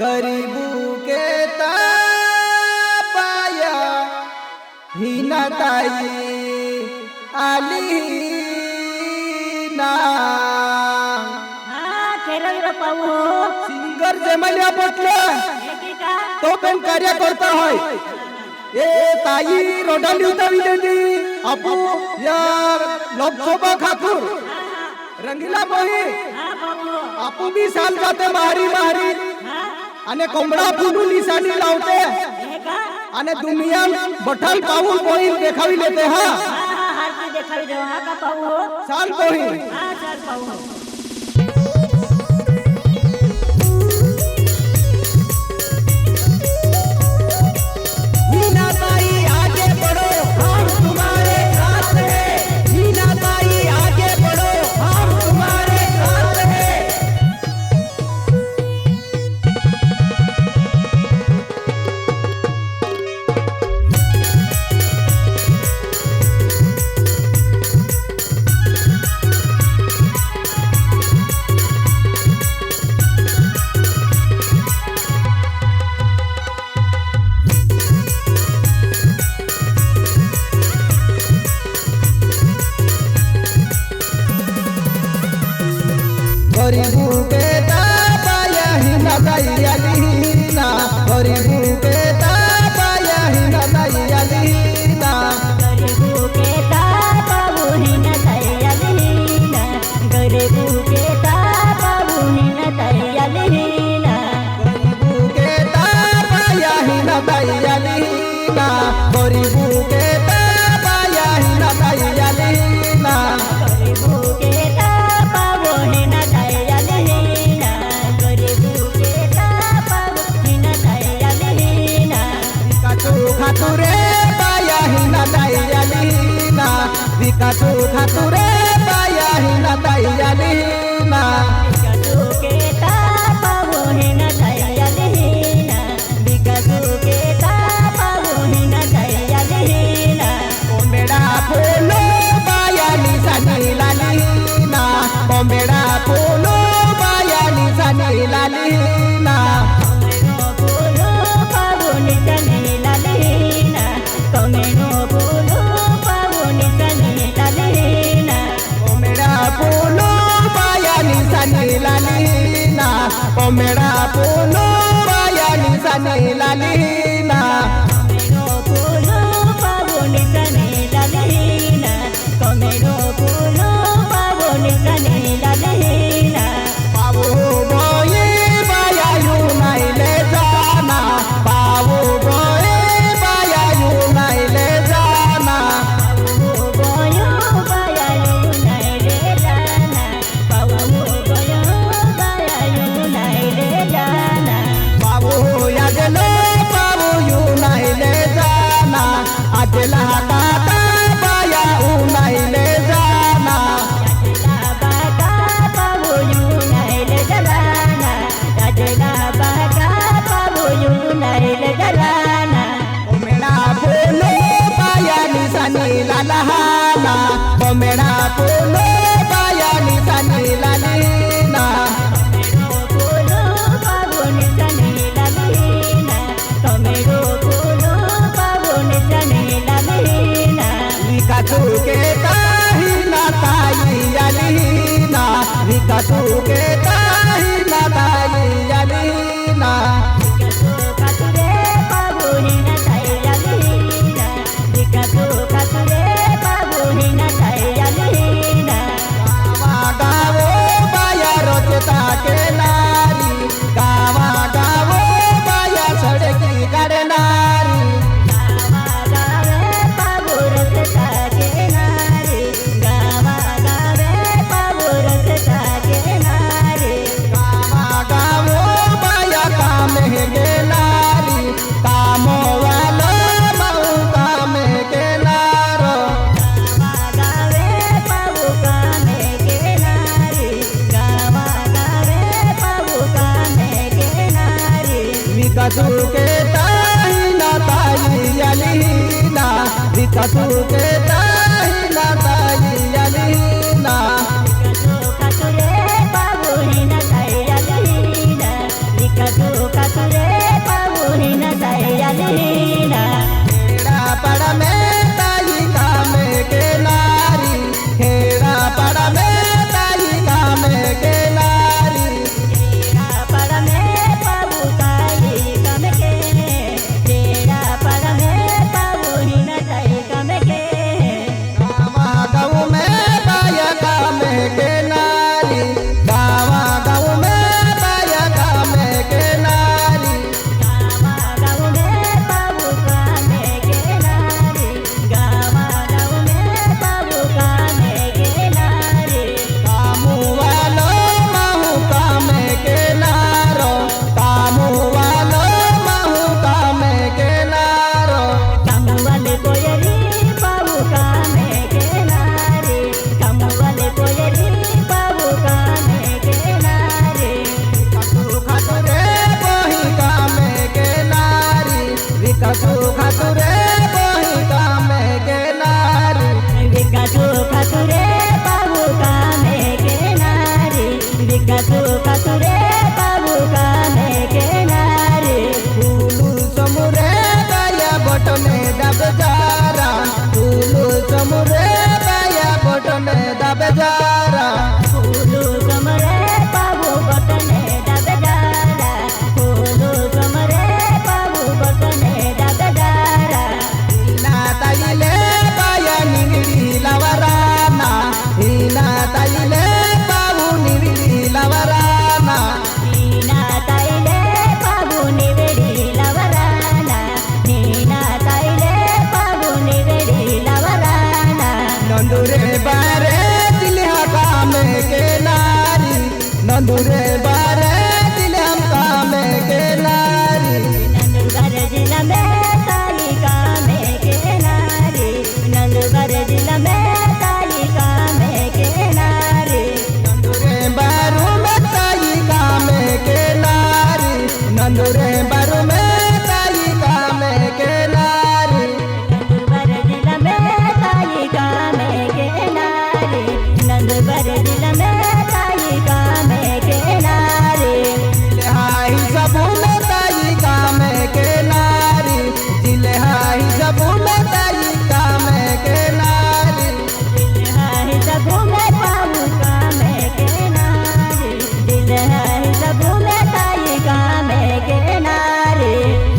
गरीबू के ताया हिना ताई आली ना सिंगर जमल्या पटलं तो पण कार्य करता होय ए ताई रोडाली उताविलेली आपू या लोकसभा खातूर रंगीला बही आपू भी साल जाते मारी मारी आणि कोंबडा फुलू निशाणी लावते आणि दुनिया बठाल पाऊल बोईल देखावी लेते हा साल बोही गरीबू के ताया हिना ताई आलीना गरीबू के ताया हिना ताई आलीना गरीबू के ताबू हिना ताई आलीना गरीबू के ताबू हिना ताई आलीना गरीबू के ताया हिना ताई आलीना गरीबू के ताया हिना ताई आलीना गरीबू के ताबू हिना ताई आलीना गरीबू के ताबू हिना ताई आलीना विकासू खातुरे पाया हिना ताई आलीना विकासू खातुरे पाया हिना ताई आलीना विकासू के ताबू हिना ताई आलीना विकासू के ताबू हिना ताई आलीना कोंबडा फुलो पाया निशाणी लालीना कोंबडा फुलो पाया निशाणी लालीना कमेनो फूलो पावनी तनी लालीना कमेनो फूलो पावनी तनी लालीना कोंबडा फुलो पाया निशाणी लालीना कोंबडा फुलो पाया निशाणी लालीना कमेनो फूलो पावनी तनी लालीना कमेनो फूलो पावनी तनी लालीना पावो बोये बाया यू नाईले जाना पावो बोये बाया यू नाईले जाना पावो बोयो बायायु नाईले जाना पावो बोयो बायायु नाईले जाना पावो यागलो पावो यू नाईले जाना आजला काटा बाया ऊ नाईले जाना राजला बागा पावो यु नाईले जलाना राजला बागा पावो यु नाईले जलाना कोमेडा फुलो बाया निशाणी लालहाना कोमेडा फुलो बाया निशाणी लालीना कमेरो फूलो पावनी तनी लालीना कमेरो फूलो पावनी तनी लालीना विकासू के ताही ना ताई आलीना विकासू के ताही ना ताई आलीना विकासू खातुरे पावनी ताई आलीना विकासू खातुरे पावनी ताई आलीना गावा गावो बाया रोचता के नारी गावा गावो बाया सड़की करनारी गावा गावे पावुरस ताके नारी गावा गावे पावुरस ताके नारी गावा गावो बाया काम हे नारी कामो वालो मऊ काम के नारो गावा गावे पावु कामे के नारी गावा गावे पावु कामे के नारी विकासू के ताही ना ताई आलीना विकासू के ताही ना ताई आलीना विकासू खातुरे पावुनी ताई आलीना विकासू खातुरे विकासु खातुरे पाबु कामे के नारी फूलू समुरे बाया बटने दाबे जारा फूलू समुरे बाया बटने दाबे जारा फूलू समरे पाबु बटने दाबे जारा फूलू समरे पाबु बटने दाबे जारा हिना ताईले बाया निंगिरी लावराना हिना ताईले बाबू निंगिरी लावराना नीना ताईले पाबु निवेडी लवराना नीना ताईले पाबु निवेडी लवराना नंदुरे बारे दिल कामे के नारी नंदुरे बारे दिल हम कामे के नारी नंदुरबार जिला में तालिका में के नारी नंदुरबार जिला में तालिका में के नारी नंदुरे बारू में ताई कामे के नारी नंदुरे बारू में ताई कामे के नारी नंदुरबार जिला में तालिका में के नारी नंदुरबार जिला में तालिका में के नारी हाई सबू में ताई कामे के नारी दिले हाई सबू में ताई कामे के नारी हाय सबू में पाबू कामे के नारी दिल हाय सबू में ताई कामे के नारी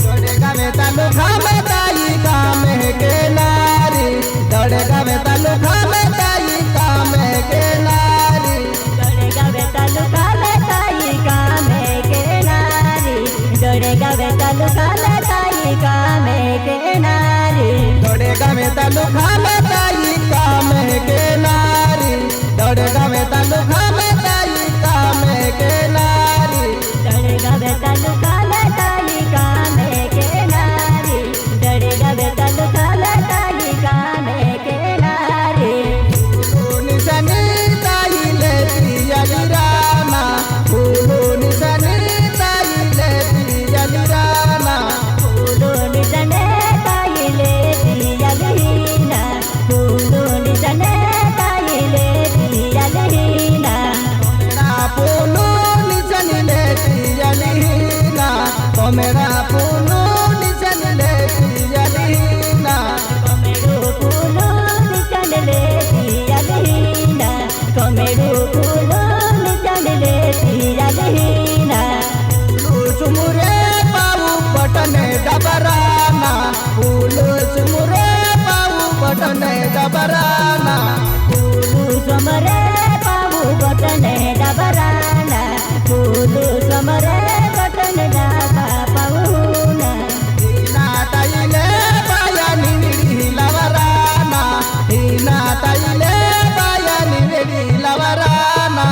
दौड़ेगा में तालुका में ताई कामे के नारी दौड़ेगा में तालुका में ताई कामे के नारी दौड़ेगा वे तालुका में ताई कामे के नारी दौड़ेगा वे तालुका में ताई कामे के नारी दौड़ेगा में तालुका में ताई कामे के नारी दौड़ेगा में तालुका में ताई कामे के नारी दौड़ेगा वे तालुका में ताई कामे के नारी दौड़ेगा वे तालुका में ताई कामे के नारी फूलो निशानी ताई लेती अलिराना फूलो निशानी ताई लेती अलिराना फूलो निजने ताईले दियालीना फूलो निजने ताईले दियालीना मेरा फूलो निशानी लेती अलिहीना तो मेरा फूलो निशानी लेती अलिहीना कमेरू फूलो निजने दियालीना कमेरू फूलो निजने दियालीना फूलो चुमुरे पाऊ बटने डबराना फूलो चुमुरे पाऊ बटने डबराना फूलू समरे पाबू बटने डबराना फूलू समरे बटने डबा पाऊना हिना ताईले बाया निंगिरी लावराना हिना ताईले बाया निंगिरी लावराना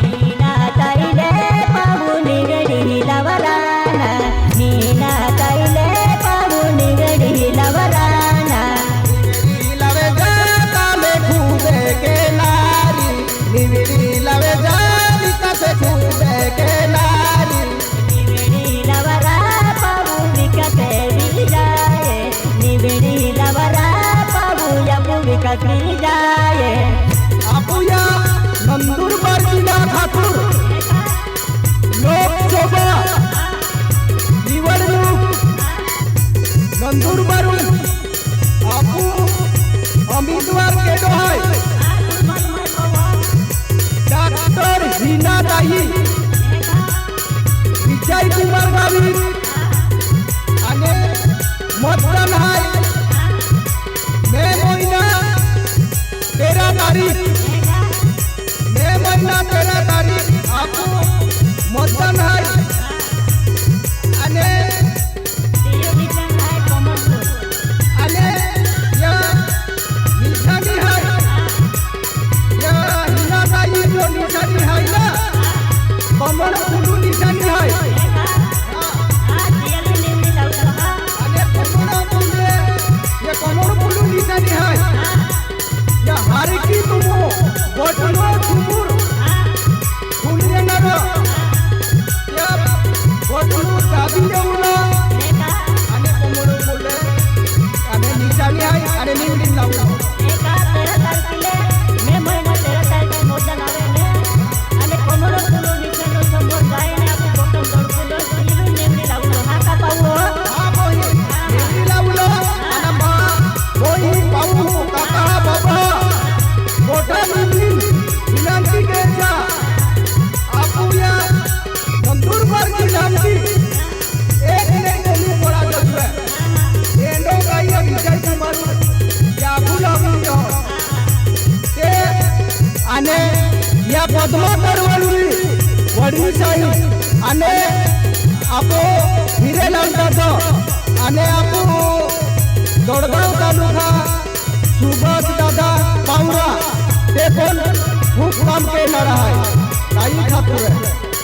नीना ताईले पाबू निगडी लवराना नीना ताईले पाबू निगडी लवराना निंगिरी लावे जा कामे खूबे के नारी निंगिरी लावे जा विकास खूबे के नारी निवेडी लवरा पाबू विकते जाए निवेडी लवरा पाबू यपू विकते जाए अपुया नंदुरबार जिल्हा खातूर लोकसभा निवडणूक नंदुरबारून आपू उमेदवार केलो आहे डॉक्टर हिनाताई विजय कुमार गावित आणि मतदान आहे मे महिना 13 तारीख मे महिना 13 तारीख आपू मतदान आहे आणि आणि या निशानी आहे या हिनाताई जो निशानी आहे ना कमळ फुलू निशानी आहे आणि कमळ फुले ये कमळ फुलू निशानी आहे या हार की तुमो या पद्मा करवलुरी वडील साहेब आणि आपो हिरेलाल दादा आणि आपो दोडगाव तालुका सुभाष दादा पावरा ते पण खूप काम केणार आहे ताई खातूर